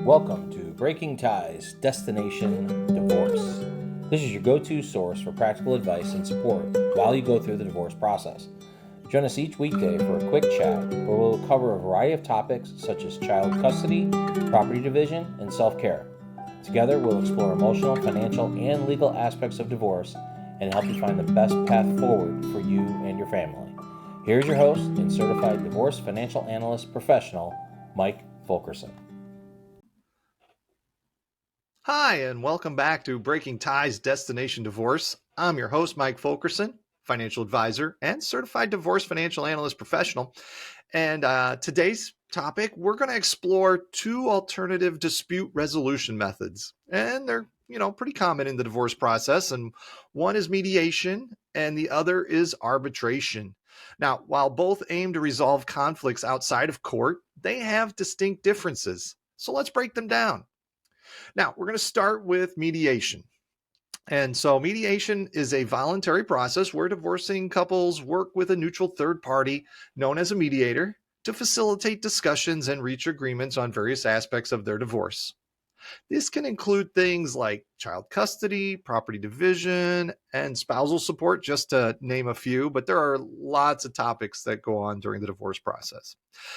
Welcome to Breaking Ties, Destination Divorce. This is your go-to source for practical advice and support while you go through the divorce process. Join us each weekday for a quick chat where we'll cover a variety of topics such as child custody, property division, and self-care. Together, we'll explore emotional, financial, and legal aspects of divorce and help you find the best path forward for you and your family. Here's your host and Certified Divorce Financial Analyst Professional, Mike Fulkerson. Hi, and welcome back to Breaking Ties, Destination Divorce. I'm your host, Mike Fulkerson, financial advisor and certified divorce financial analyst professional. And today's topic, we're going to explore two alternative dispute resolution methods. And they're, pretty common in the divorce process. And one is mediation and the other is arbitration. Now, while both aim to resolve conflicts outside of court, they have distinct differences. So let's break them down. Now, we're going to start with mediation. And so mediation is a voluntary process where divorcing couples work with a neutral third party known as a mediator to facilitate discussions and reach agreements on various aspects of their divorce. This can include things like child custody, property division, and spousal support, just to name a few, but there are lots of topics that go on during the divorce process.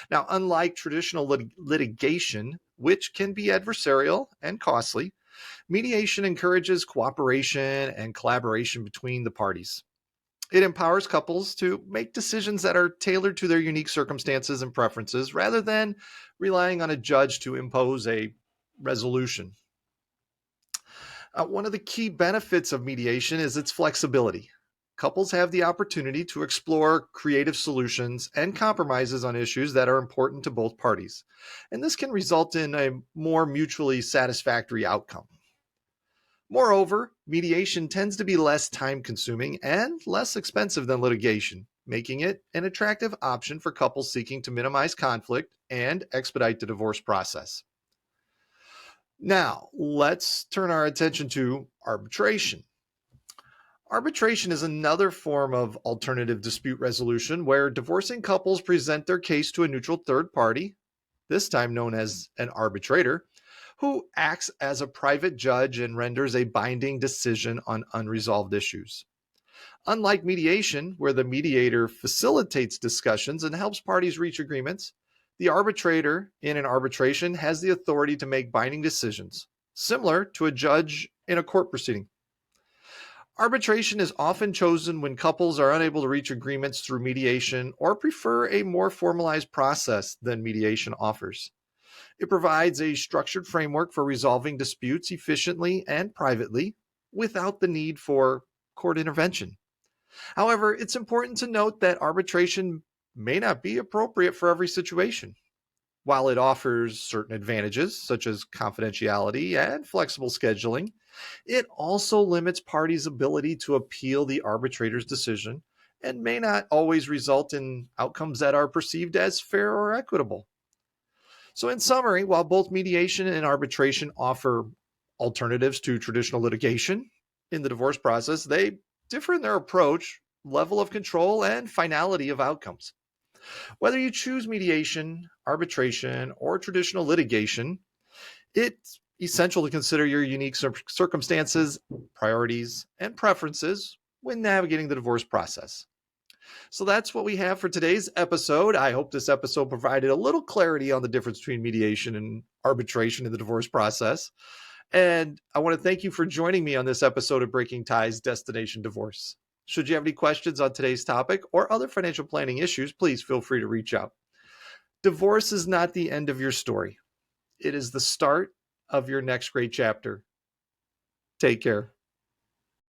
Now, unlike traditional litigation, which can be adversarial and costly, mediation encourages cooperation and collaboration between the parties. It empowers couples to make decisions that are tailored to their unique circumstances and preferences rather than relying on a judge to impose a resolution. One of the key benefits of mediation is its flexibility. Couples have the opportunity to explore creative solutions and compromises on issues that are important to both parties. And this can result in a more mutually satisfactory outcome. Moreover, mediation tends to be less time-consuming and less expensive than litigation, making it an attractive option for couples seeking to minimize conflict and expedite the divorce process. Now, let's turn our attention to arbitration. Arbitration is another form of alternative dispute resolution where divorcing couples present their case to a neutral third party, this time known as an arbitrator, who acts as a private judge and renders a binding decision on unresolved issues. Unlike mediation, where the mediator facilitates discussions and helps parties reach agreements, the arbitrator in an arbitration has the authority to make binding decisions, similar to a judge in a court proceeding. Arbitration is often chosen when couples are unable to reach agreements through mediation or prefer a more formalized process than mediation offers. It provides a structured framework for resolving disputes efficiently and privately without the need for court intervention. However, it's important to note that arbitration may not be appropriate for every situation. While it offers certain advantages, such as confidentiality and flexible scheduling, it also limits parties' ability to appeal the arbitrator's decision and may not always result in outcomes that are perceived as fair or equitable. So in summary, while both mediation and arbitration offer alternatives to traditional litigation in the divorce process, they differ in their approach, level of control, and finality of outcomes. Whether you choose mediation, arbitration, or traditional litigation, it's essential to consider your unique circumstances, priorities, and preferences when navigating the divorce process. So that's what we have for today's episode. I hope this episode provided a little clarity on the difference between mediation and arbitration in the divorce process. And I want to thank you for joining me on this episode of Breaking Ties, Destination Divorce. Should you have any questions on today's topic or other financial planning issues, please feel free to reach out. Divorce is not the end of your story. It is the start of your next great chapter. Take care.